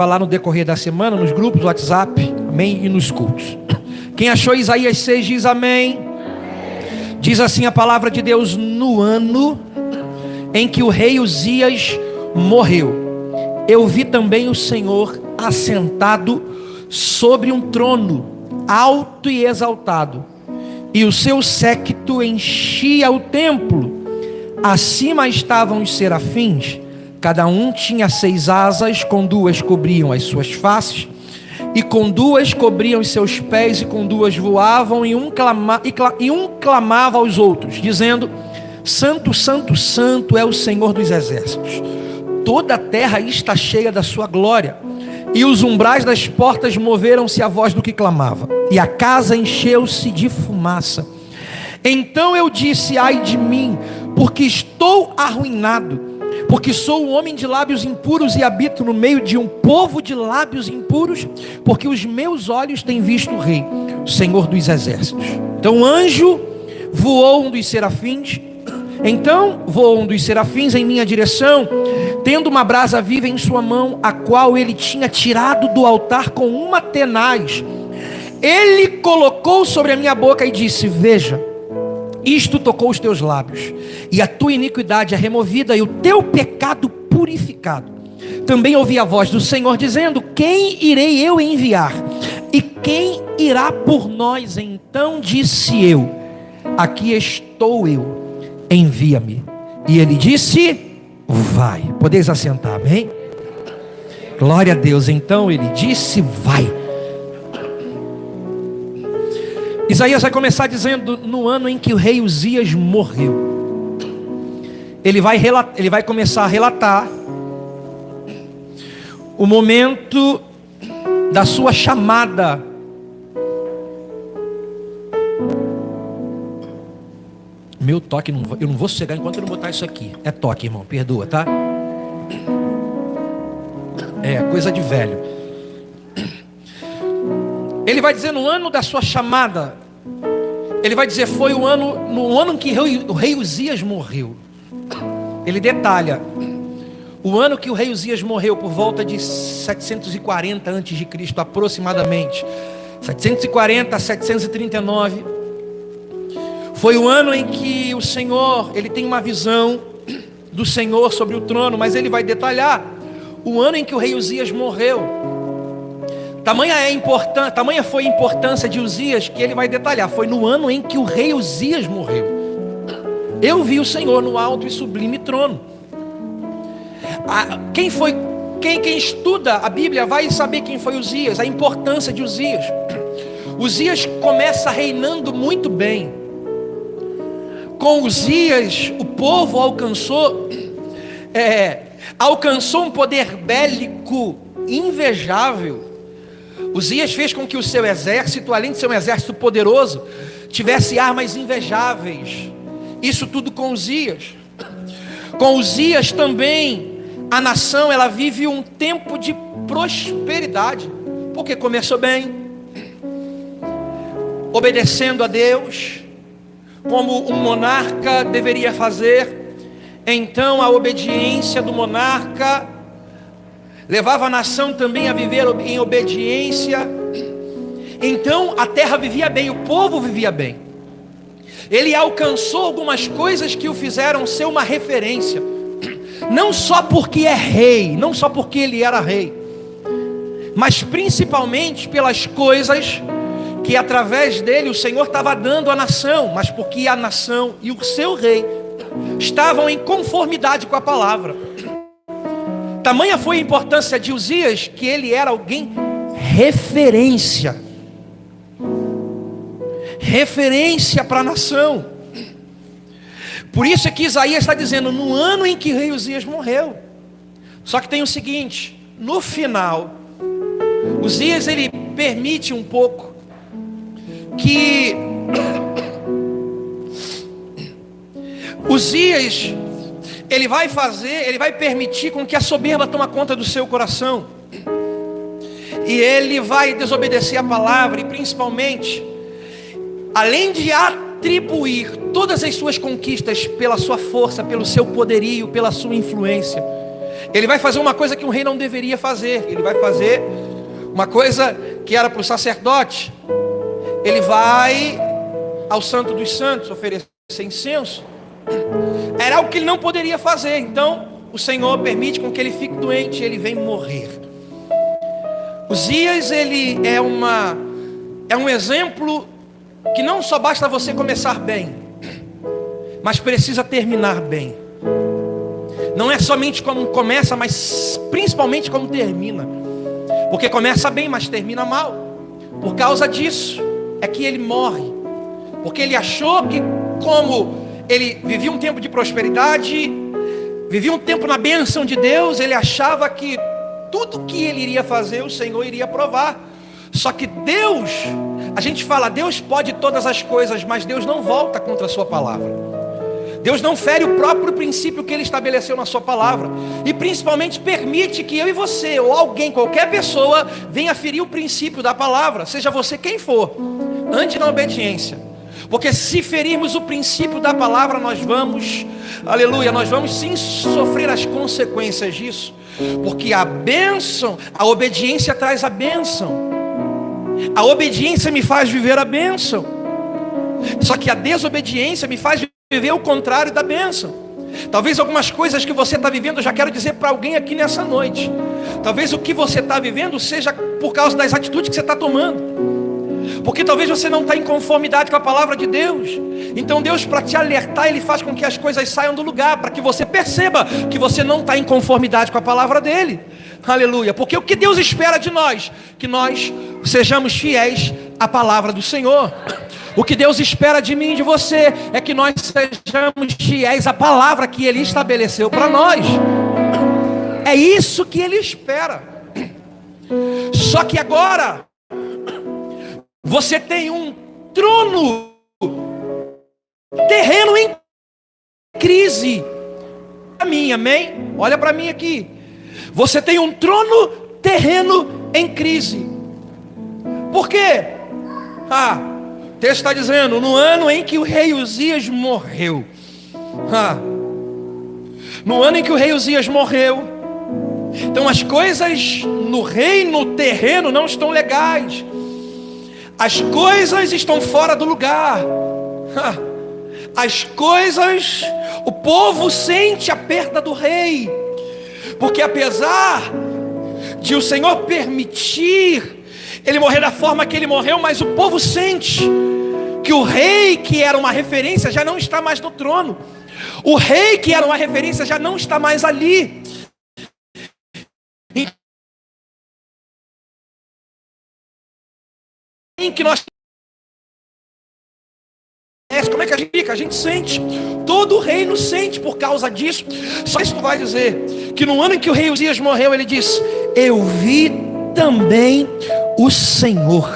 falar no decorrer da semana, nos grupos do WhatsApp, amém, e nos cultos. Quem achou Isaías 6 diz amém. Diz assim a palavra de Deus: no ano em que o rei Uzias morreu, eu vi também o Senhor assentado sobre um trono, alto e exaltado, e o seu séquito enchia o templo. Acima estavam os serafins, cada um tinha 6 asas, com 2 cobriam as suas faces, e com 2 cobriam os seus pés, e com 2 voavam, e um clamava aos outros, dizendo: Santo, Santo, Santo é o Senhor dos exércitos, toda a terra está cheia da sua glória. E os umbrais das portas moveram-se à voz do que clamava, e a casa encheu-se de fumaça. Então eu disse: ai de mim, porque estou arruinado, porque sou um homem de lábios impuros e habito no meio de um povo de lábios impuros, porque os meus olhos têm visto o Rei, o Senhor dos exércitos. Então um anjo voou, um dos serafins. Então voou um dos serafins em minha direção, tendo uma brasa viva em sua mão, a qual ele tinha tirado do altar com uma tenaz. Ele colocou sobre a minha boca e disse: veja, isto tocou os teus lábios, e a tua iniquidade é removida, e o teu pecado purificado. Também ouvi a voz do Senhor dizendo: quem irei eu enviar? E quem irá por nós? Então disse eu: aqui estou eu, envia-me. E ele disse: vai. Podeis assentar, amém? Glória a Deus. Então ele disse: vai. Isaías vai começar dizendo: no ano em que o rei Uzias morreu. Ele vai começar a relatar o momento da sua chamada. Meu toque, eu não vou sossegar enquanto eu não botar isso aqui. É toque, irmão, perdoa, tá? É coisa de velho. Ele vai dizer no ano da sua chamada. Ele vai dizer: foi no ano em que o rei Uzias morreu. Ele detalha o ano que o rei Uzias morreu, por volta de 740 a.C., aproximadamente 740 a 739. Foi o ano em que o Senhor, ele tem uma visão do Senhor sobre o trono, mas ele vai detalhar o ano em que o rei Uzias morreu. Tamanha foi a importância de Uzias, que ele vai detalhar: foi no ano em que o rei Uzias morreu. Eu vi o Senhor no alto e sublime trono. Quem estuda a Bíblia vai saber quem foi Uzias, a importância de Uzias. Uzias começa reinando muito bem. Com Uzias, o povo alcançou um poder bélico invejável. Uzias fez com que o seu exército, além de ser um exército poderoso, tivesse armas invejáveis. Isso tudo com Uzias. Com Uzias também, a nação, ela vive um tempo de prosperidade, porque começou bem, obedecendo a Deus, como um monarca deveria fazer. Então a obediência do monarca levava a nação também a viver em obediência. Então a terra vivia bem, o povo vivia bem. Ele alcançou algumas coisas que o fizeram ser uma referência, não só porque é rei, não só porque ele era rei, mas principalmente pelas coisas que através dele o Senhor estava dando à nação, mas porque a nação e o seu rei estavam em conformidade com a palavra. Tamanha foi a importância de Uzias, que ele era alguém referência para a nação. Por isso é que Isaías está dizendo: no ano em que o rei Uzias morreu. Só que tem o seguinte: no final, Uzias ele permite um pouco que Uzias ele vai permitir com que a soberba tome conta do seu coração, e ele vai desobedecer a palavra, e principalmente, além de atribuir todas as suas conquistas pela sua força, pelo seu poderio, pela sua influência, Ele vai fazer uma coisa que um rei não deveria fazer. Ele vai fazer uma coisa que era para o sacerdote. Ele vai ao Santo dos Santos oferecer incenso. Era algo que ele não poderia fazer. Então o Senhor permite com que ele fique doente e ele vem morrer. Uzias, ele é um exemplo que não só basta você começar bem, mas precisa terminar bem. Não é somente como começa, mas principalmente como termina. Porque começa bem, mas termina mal. Por causa disso é que ele morre. Porque ele achou que, como ele vivia um tempo de prosperidade, vivia um tempo na bênção de Deus, ele achava que tudo que ele iria fazer, o Senhor iria aprovar. Só que Deus, a gente fala, Deus pode todas as coisas, mas Deus não volta contra a sua palavra. Deus não fere o próprio princípio que Ele estabeleceu na sua palavra. E principalmente permite que eu e você, ou alguém, qualquer pessoa, venha ferir o princípio da palavra. Seja você quem for, ande na obediência. Porque se ferirmos o princípio da palavra, nós vamos, aleluia, nós vamos sim sofrer as consequências disso. Porque a bênção, a obediência traz a bênção. A obediência me faz viver a bênção. Só que a desobediência me faz viver o contrário da bênção. Talvez algumas coisas que você está vivendo, eu já quero dizer para alguém aqui nessa noite. Talvez o que você está vivendo seja por causa das atitudes que você está tomando. Porque talvez você não está em conformidade com a palavra de Deus. Então Deus, para te alertar, Ele faz com que as coisas saiam do lugar, para que você perceba que você não está em conformidade com a palavra dEle. Aleluia. Porque o que Deus espera de nós? Que nós sejamos fiéis à palavra do Senhor. O que Deus espera de mim e de você é que nós sejamos fiéis à palavra que Ele estabeleceu para nós. É isso que Ele espera. Só que agora você tem um trono terreno em crise. Para mim, amém? Olha para mim aqui. Você tem um trono terreno em crise. Por quê? O texto está dizendo, no ano em que o rei Uzias morreu. No ano em que o rei Uzias morreu. Então as coisas no reino terreno não estão legais. As coisas estão fora do lugar. As coisas, o povo sente a perda do rei. Porque apesar de o Senhor permitir ele morrer da forma que ele morreu, mas o povo sente que o rei que era uma referência já não está mais no trono. O rei que era uma referência já não está mais ali. Em que nós, como é que a gente fica? A gente sente. Todo o reino sente por causa disso. Só isso vai dizer que no ano em que o rei Uzias morreu, ele disse: eu vi também o Senhor.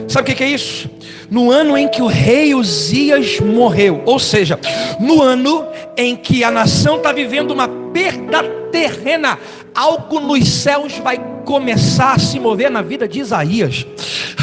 Sabe o que é isso? No ano em que o rei Uzias morreu, ou seja, no ano em que a nação está vivendo uma perda terrena, algo nos céus vai começar a se mover na vida de Isaías.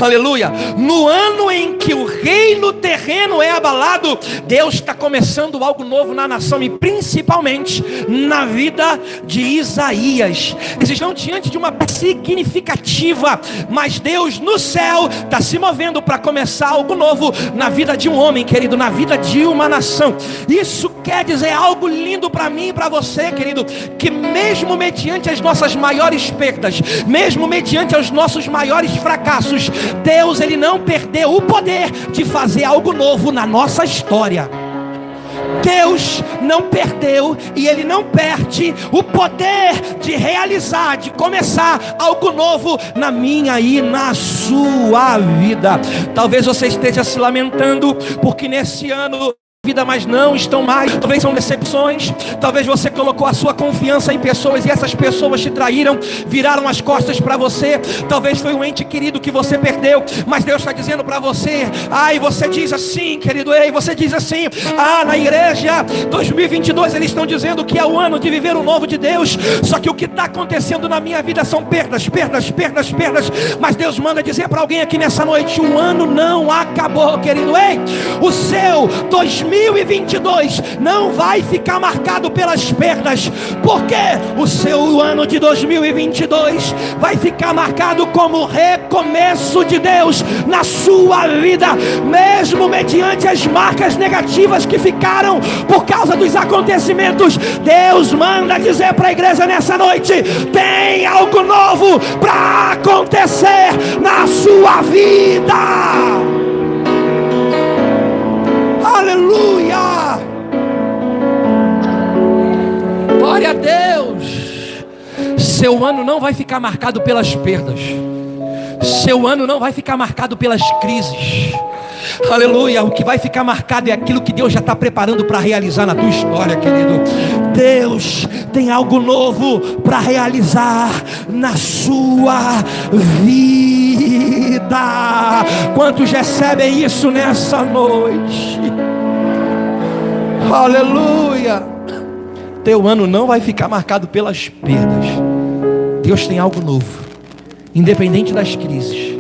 Aleluia. No ano em que o reino terreno é abalado, Deus está começando algo novo na nação e principalmente na vida de Isaías. Eles estão diante de uma significativa, mas Deus no céu está se movendo para começar algo novo na vida de um homem, querido, na vida de uma nação. Isso quer dizer algo lindo para mim e para você, querido, que mesmo mediante as nossas maiores perdas, mesmo mediante os nossos maiores fracassos, Deus, Ele não perdeu o poder de fazer algo novo na nossa história. Deus não perdeu e Ele não perde o poder de realizar, de começar algo novo na minha e na sua vida. Talvez você esteja se lamentando porque nesse ano vida, mas não estão mais. Talvez são decepções. Talvez você colocou a sua confiança em pessoas e essas pessoas te traíram, viraram as costas para você. Talvez foi um ente querido que você perdeu, mas Deus está dizendo para você, e você diz assim, querido, você diz assim, na igreja 2022 eles estão dizendo que é o ano de viver o novo de Deus, só que o que está acontecendo na minha vida são perdas, mas Deus manda dizer para alguém aqui nessa noite, o ano não acabou, querido, o seu 2022 2022 não vai ficar marcado pelas perdas, porque o seu ano de 2022 vai ficar marcado como recomeço de Deus na sua vida, mesmo mediante as marcas negativas que ficaram por causa dos acontecimentos. Deus manda dizer para a igreja nessa noite: tem algo novo para acontecer na sua vida. Aleluia! Glória a Deus! Seu ano não vai ficar marcado pelas perdas. Seu ano não vai ficar marcado pelas crises. Aleluia, o que vai ficar marcado é aquilo que Deus já está preparando para realizar na tua história, querido. Deus tem algo novo para realizar na sua vida. Quantos recebem isso nessa noite? Aleluia. Teu ano não vai ficar marcado pelas perdas. Deus tem algo novo, independente das crises,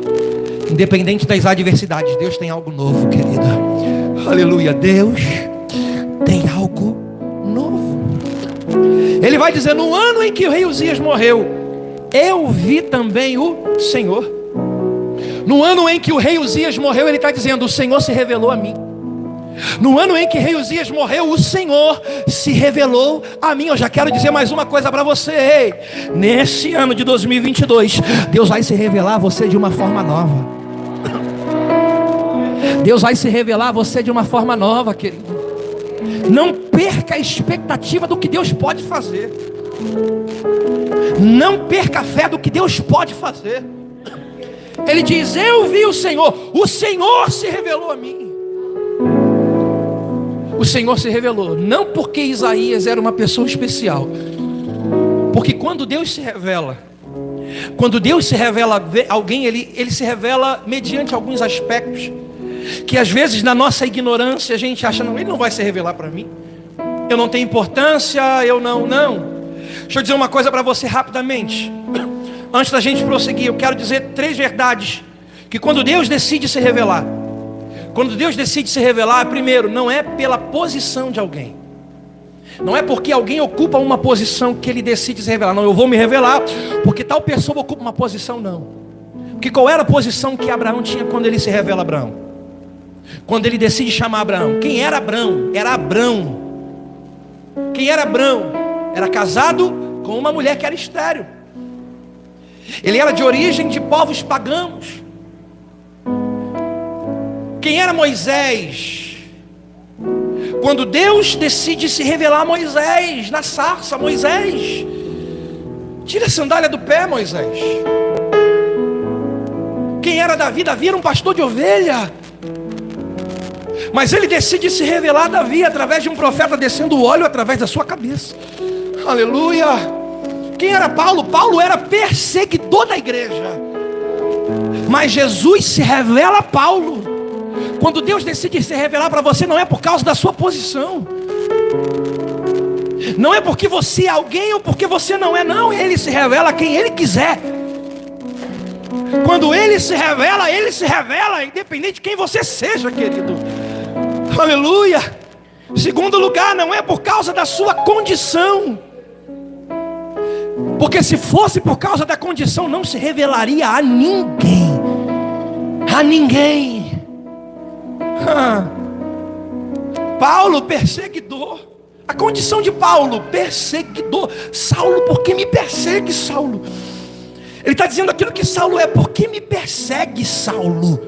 independente das adversidades. Deus tem algo novo, querida. Aleluia. Deus tem algo novo. Ele vai dizer: no ano em que o rei Uzias morreu, eu vi também o Senhor. No ano em que o rei Uzias morreu, ele está dizendo: o Senhor se revelou a mim. No ano em que o rei Uzias morreu, o Senhor se revelou a mim. Eu já quero dizer mais uma coisa para você. Ei, nesse ano de 2022, Deus vai se revelar a você de uma forma nova. Deus vai se revelar a você de uma forma nova, querido. Não perca a expectativa do que Deus pode fazer. Não perca a fé do que Deus pode fazer. Ele diz: eu vi o Senhor se revelou a mim. O Senhor se revelou, não porque Isaías era uma pessoa especial, porque quando Deus se revela a alguém, ele se revela mediante alguns aspectos, que às vezes na nossa ignorância a gente acha: não, ele não vai se revelar para mim, eu não tenho importância, não. Deixa eu dizer uma coisa para você rapidamente, antes da gente prosseguir. Eu quero dizer 3 verdades, que quando Deus decide se revelar, primeiro, não é pela posição de alguém. Não é porque alguém ocupa uma posição que ele decide se revelar. Não, eu vou me revelar porque tal pessoa ocupa uma posição, não. Porque qual era a posição que Abraão tinha quando ele se revela a Abraão? Quando ele decide chamar Abraão. Quem era Abraão? Era Abrão. Quem era Abrão? Era casado com uma mulher que era estéril. Ele era de origem de povos pagãos. Quem era Moisés? Quando Deus decide se revelar a Moisés na sarça: Moisés, tira a sandália do pé, Moisés. Quem era Davi? Davi era um pastor de ovelha, mas ele decide se revelar a Davi através de um profeta descendo o óleo através da sua cabeça. Aleluia. Quem era Paulo? Paulo era perseguidor da igreja, mas Jesus se revela a Paulo. Quando Deus decide se revelar para você, não é por causa da sua posição, não é porque você é alguém ou porque você não é, não. Ele se revela a quem Ele quiser. Quando Ele se revela independente de quem você seja, querido. Aleluia. Segundo lugar, não é por causa da sua condição, porque se fosse por causa da condição, não se revelaria a ninguém. A ninguém. Paulo, perseguidor. A condição de Paulo: perseguidor. Saulo, por que me persegue, Saulo? Ele está dizendo aquilo que Saulo é: por que me persegue, Saulo?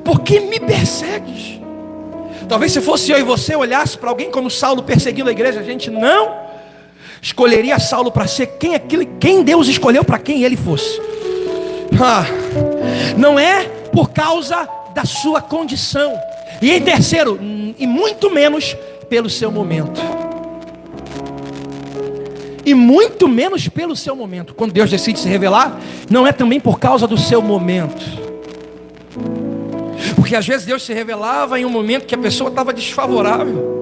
Por que me persegues? Talvez se fosse eu e você olhasse para alguém como Saulo perseguindo a igreja, a gente não escolheria Saulo para ser quem Deus escolheu para quem ele fosse. Não é por causa da sua condição. E em terceiro, e muito menos pelo seu momento. E muito menos pelo seu momento. Quando Deus decide se revelar, não é também por causa do seu momento. Porque às vezes Deus se revelava em um momento que a pessoa estava desfavorável.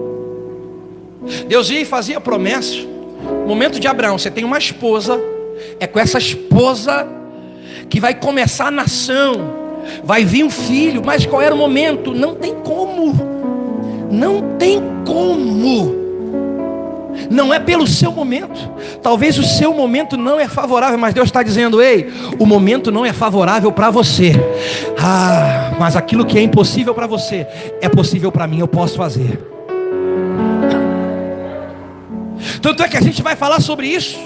Deus ia e fazia promessas. No momento de Abraão, você tem uma esposa, é com essa esposa que vai começar a nação, vai vir um filho. Mas qual era o momento? Não tem como. Não tem como. Não é pelo seu momento. Talvez o seu momento não é favorável, mas Deus está dizendo: ei, o momento não é favorável para você. Mas aquilo que é impossível para você é possível para mim, eu posso fazer. Tanto é que a gente vai falar sobre isso.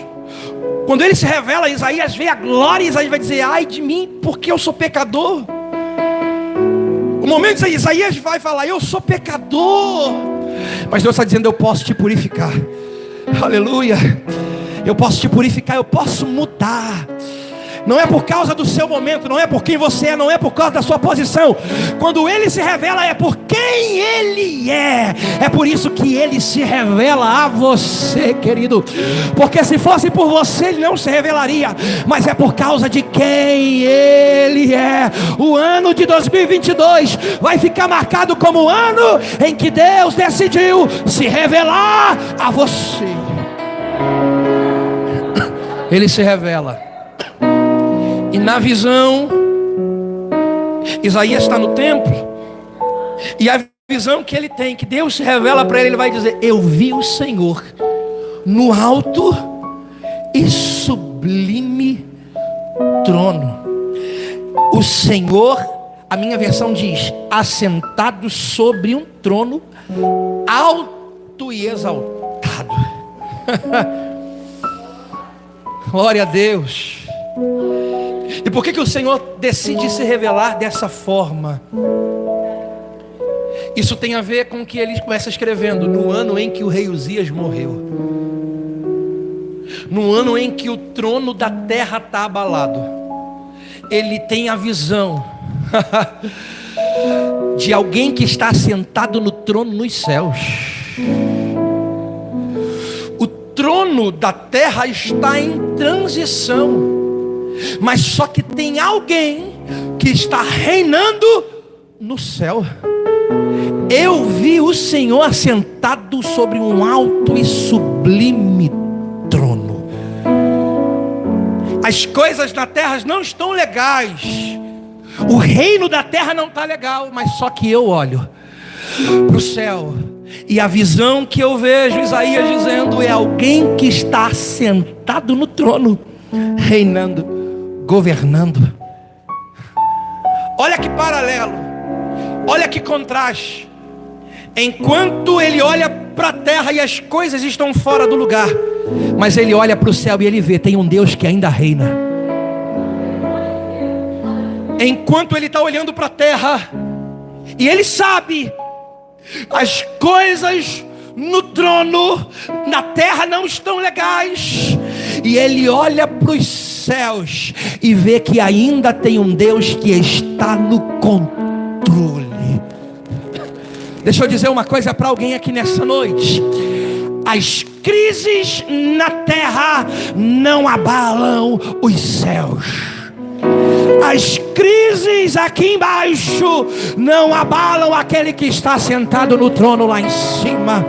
Quando ele se revela, Isaías vê a glória, Isaías vai dizer: ai de mim, porque eu sou pecador. O momento de Isaías vai falar: eu sou pecador. Mas Deus está dizendo: eu posso te purificar. Aleluia. Eu posso te purificar, eu posso mudar. Não é por causa do seu momento, não é por quem você é, não é por causa da sua posição. Quando ele se revela, é por quem ele é. É por isso que ele se revela a você, querido. Porque se fosse por você, ele não se revelaria. Mas é por causa de quem ele é. O ano de 2022 vai ficar marcado como o ano em que Deus decidiu se revelar a você. Ele se revela. E na visão, Isaías está no templo, e a visão que ele tem, que Deus se revela para ele, ele vai dizer: eu vi o Senhor no alto e sublime trono. O Senhor, a minha versão diz, assentado sobre um trono alto e exaltado. Glória a Deus. E por que o Senhor decide se revelar dessa forma? Isso tem a ver com o que ele começa escrevendo: no ano em que o rei Uzias morreu, no ano em que o trono da terra está abalado, ele tem a visão de alguém que está sentado no trono nos céus. O trono da terra está em transição, mas só que tem alguém que está reinando no céu. Eu vi o Senhor assentado sobre um alto e sublime trono. As coisas na terra não estão legais. O reino da terra não está legal. Mas só que eu olho para o céu, e a visão que eu vejo, Isaías dizendo, é alguém que está sentado no trono, reinando, governando. Olha que paralelo, olha que contraste. Enquanto ele olha para a terra e as coisas estão fora do lugar, mas ele olha para o céu e ele vê, tem um Deus que ainda reina. Enquanto ele está olhando para a terra, e ele sabe, as coisas no trono, na terra não estão legais, e ele olha para os céus e vê que ainda tem um Deus que está no controle. Deixa eu dizer uma coisa para alguém aqui nessa noite: as crises na terra não abalam os céus. As crises aqui embaixo não abalam aquele que está sentado no trono lá em cima.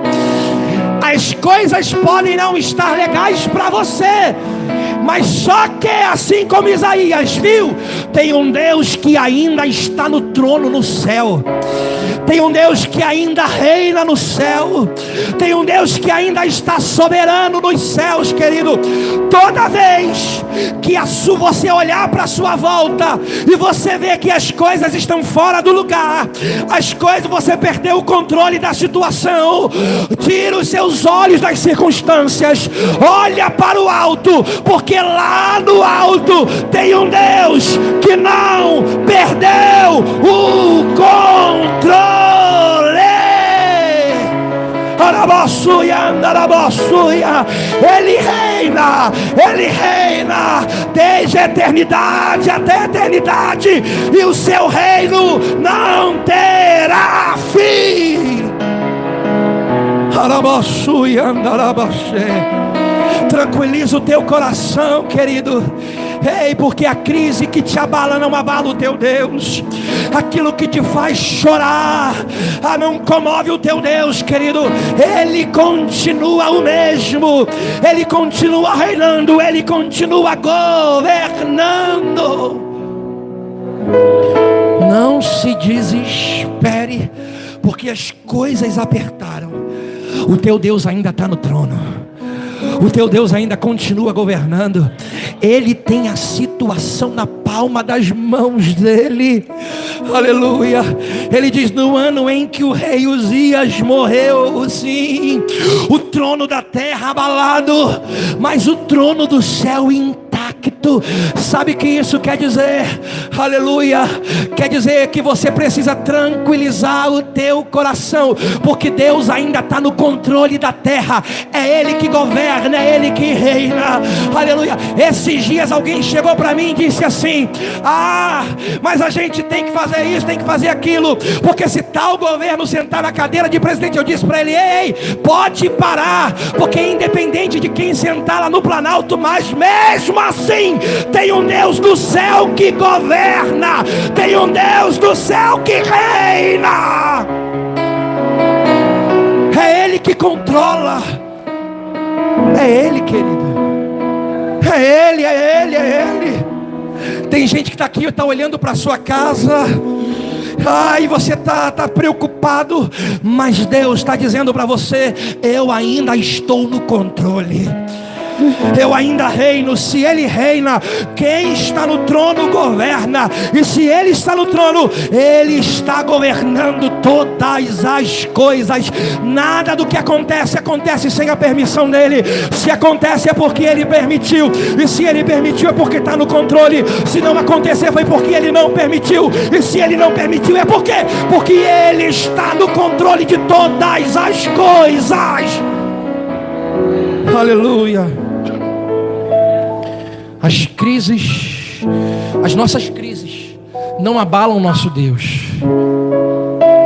As coisas podem não estar legais para você, mas só que, assim como Isaías viu, tem um Deus que ainda está no trono no céu. Tem um Deus que ainda reina no céu. Tem um Deus que ainda está soberano nos céus, querido. Toda vez que você olhar para a sua volta e você vê que as coisas estão fora do lugar, as coisas, você perdeu o controle da situação, tira os seus olhos das circunstâncias, olha para o alto, porque lá no alto tem um Deus que não perdeu o controle. Ele reina desde a eternidade até a eternidade, e o seu reino não terá fim. Tranquiliza o teu coração, querido. Ei, porque a crise que te abala não abala o teu Deus. Aquilo que te faz chorar não comove o teu Deus, querido. Ele continua o mesmo. Ele continua reinando. Ele continua governando. Não se desespere, porque as coisas apertaram, o teu Deus ainda está no trono. O teu Deus ainda continua governando. Ele tem a situação na palma das mãos dele. Aleluia. Ele diz: no ano em que o rei Uzias morreu, sim, o trono da terra abalado, mas o trono do céu intacto. Sabe o que isso quer dizer? Aleluia. Quer dizer que você precisa tranquilizar o teu coração, porque Deus ainda está no controle da terra. É Ele que governa, é Ele que reina. Aleluia. Esses dias alguém chegou para mim e disse assim: mas a gente tem que fazer isso, tem que fazer aquilo, porque se tal governo sentar na cadeira de presidente. Eu disse para ele: ei, pode parar, porque independente de quem sentar lá no Planalto, mas mesmo assim tem um Deus do céu que governa, tem um Deus do céu que reina. É Ele que controla. É Ele, querido. É Ele, é Ele, é Ele. Tem gente que está aqui, está olhando para a sua casa, e você está preocupado, mas Deus está dizendo para você: eu ainda estou no controle. Eu ainda reino. Se Ele reina, quem está no trono governa. E se Ele está no trono, Ele está governando todas as coisas. Nada do que acontece sem a permissão dEle. Se acontece é porque Ele permitiu. E se Ele permitiu é porque está no controle. Se não acontecer foi porque Ele não permitiu. E se Ele não permitiu é porque Ele está no controle de todas as coisas. Aleluia. As crises, as nossas crises não abalam o nosso Deus.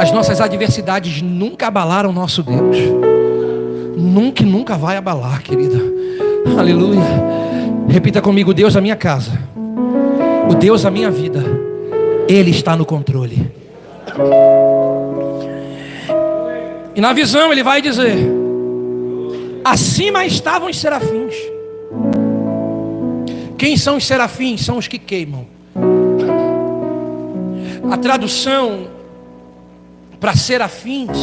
As nossas adversidades nunca abalaram o nosso Deus. Nunca e nunca vai abalar, querida. Aleluia. Repita comigo: Deus da minha casa, o Deus da minha vida, Ele está no controle. E na visão Ele vai dizer: acima estavam os serafins. Quem são os serafins? São os que queimam. A tradução para serafins,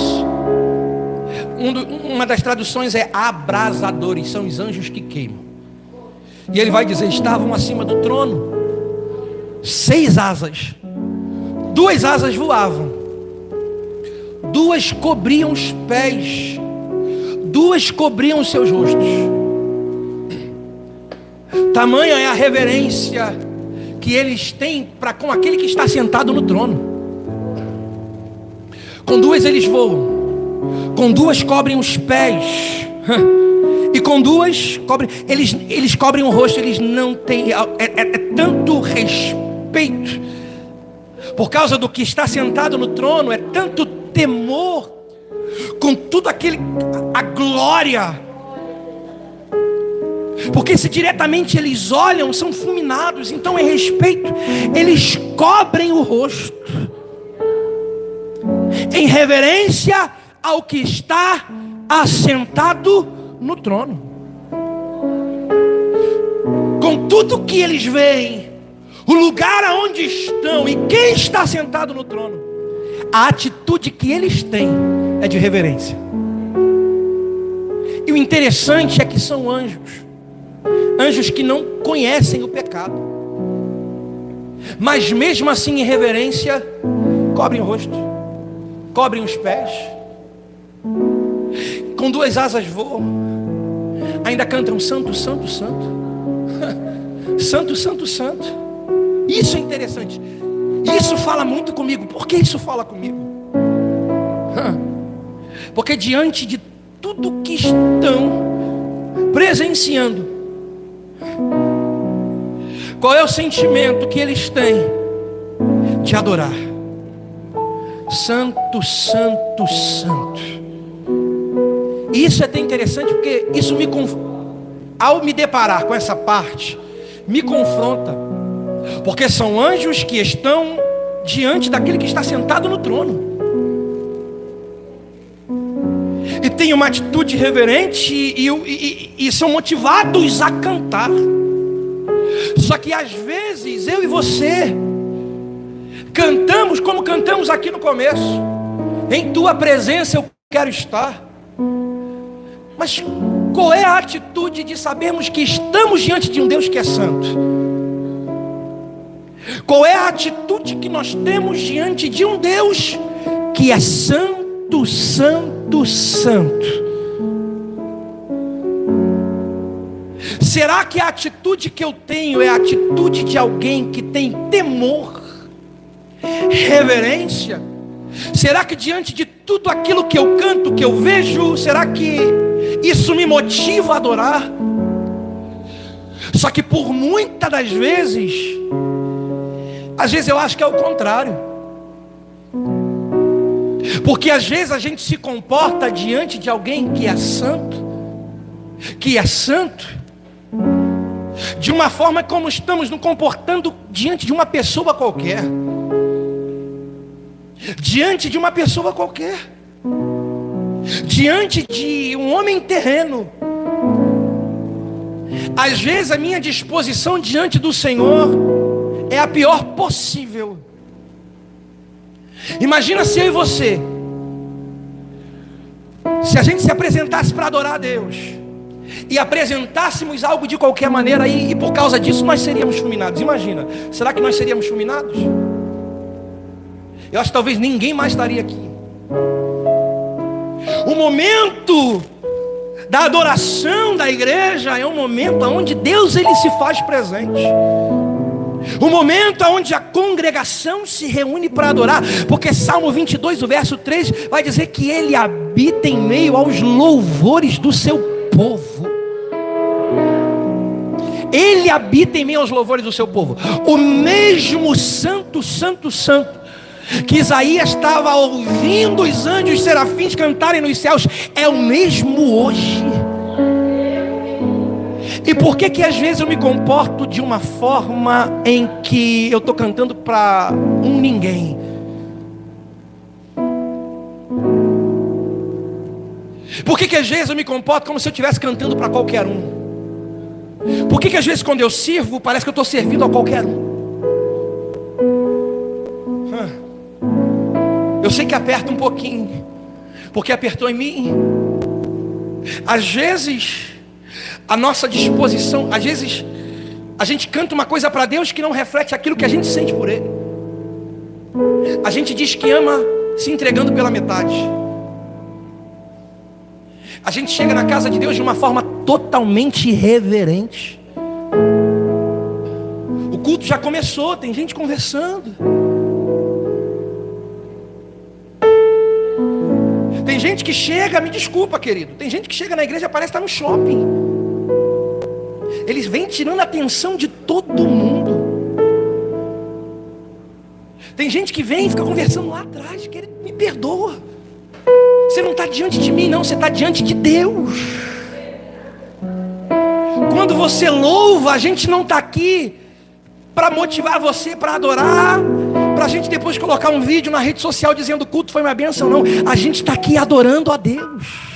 uma das traduções é abrasadores. São os anjos que queimam. E ele vai dizer: estavam acima do trono 6 asas. 2 asas voavam, 2 cobriam os pés, 2 cobriam os seus rostos. Tamanha é a reverência que eles têm para com aquele que está sentado no trono. Com 2 eles voam, com 2 cobrem os pés, e com 2 cobrem, eles cobrem o rosto. Eles não têm, é tanto respeito por causa do que está sentado no trono, é tanto temor com tudo aquele, a glória. Porque se diretamente eles olham, são fulminados. Então é respeito. Eles cobrem o rosto em reverência ao que está assentado no trono. Com tudo que eles veem, o lugar aonde estão e quem está sentado no trono, a atitude que eles têm é de reverência. E o interessante é que são anjos. Anjos que não conhecem o pecado, mas mesmo assim em reverência cobrem o rosto, cobrem os pés, com 2 asas voam, ainda cantam santo, santo, santo, santo, santo, santo. Isso é interessante. Isso fala muito comigo. Por que isso fala comigo? Porque diante de tudo que estão presenciando, qual é o sentimento que eles têm? De adorar. Santo, santo, santo. E isso é até interessante, porque isso ao me deparar com essa parte, me confronta. Porque são anjos que estão diante daquele que está sentado no trono. E tem uma atitude reverente e são motivados a cantar. Só que às vezes eu e você cantamos como cantamos aqui no começo. Em tua presença eu quero estar. Mas qual é a atitude de sabermos que estamos diante de um Deus que é santo? Qual é a atitude que nós temos diante de um Deus que é santo, santo, santo? Será que a atitude que eu tenho é a atitude de alguém que tem temor, reverência? Será que diante de tudo aquilo que eu canto, que eu vejo, será que isso me motiva a adorar? Só que por muitas das vezes, às vezes eu acho que é o contrário. Porque às vezes a gente se comporta diante de alguém que é santo, de uma forma como estamos nos comportando diante de uma pessoa qualquer. Diante de uma pessoa qualquer. Diante de um homem terreno. Às vezes a minha disposição diante do Senhor é a pior possível. Imagina se eu e você, se a gente se apresentasse para adorar a Deus e apresentássemos algo de qualquer maneira e por causa disso nós seríamos fulminados. Imagina, será que nós seríamos fulminados? Eu acho que talvez ninguém mais estaria aqui. O momento da adoração da igreja é um momento onde Deus ele se faz presente. O momento onde a congregação se reúne para adorar. Porque Salmo 22, o verso 3 vai dizer que ele habita em meio aos louvores do seu povo. Ele habita em meio aos louvores do seu povo. O mesmo santo, santo, santo que Isaías estava ouvindo os anjos serafins cantarem nos céus, é o mesmo hoje. E por que às vezes eu me comporto de uma forma em que eu estou cantando para um ninguém? Por que às vezes eu me comporto como se eu estivesse cantando para qualquer um? Por que às vezes quando eu sirvo, parece que eu estou servindo a qualquer um? Eu sei que aperta um pouquinho, porque apertou em mim. Às vezes a nossa disposição, às vezes a gente canta uma coisa para Deus que não reflete aquilo que a gente sente por Ele. A gente diz que ama se entregando pela metade. A gente chega na casa de Deus de uma forma totalmente irreverente. O culto já começou, tem gente conversando. Tem gente que chega, me desculpa querido, tem gente que chega na igreja e parece estar no shopping. Eles vêm tirando a atenção de todo mundo. Tem gente que vem e fica conversando lá atrás, querido, me perdoa. Você não está diante de mim não, você está diante de Deus. Quando você louva, a gente não está aqui para motivar você para adorar, para a gente depois colocar um vídeo na rede social dizendo o culto foi uma bênção, não. A gente está aqui adorando a Deus.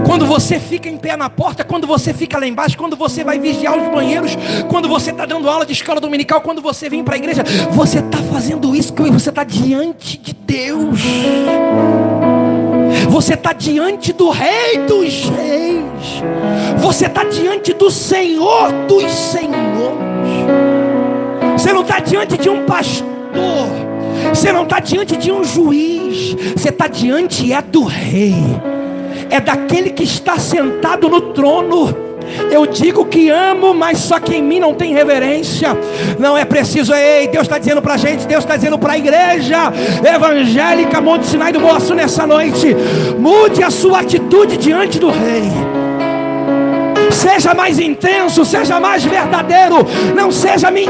Quando você fica em pé na porta, quando você fica lá embaixo, quando você vai vigiar os banheiros, quando você está dando aula de escola dominical, quando você vem para a igreja, você está fazendo isso porque você está diante de Deus. Você está diante do Rei dos Reis. Você está diante do Senhor dos Senhores. Você não está diante de um pastor. Você não está diante de um juiz. Você está diante do Rei. É daquele que está sentado no trono. Eu digo que amo, mas só que em mim não tem reverência. Não é preciso, Deus está dizendo para a gente, Deus está dizendo para a igreja evangélica Monte Sinai do Boa Sul nessa noite: mude a sua atitude diante do Rei. Seja mais intenso, seja mais verdadeiro, não seja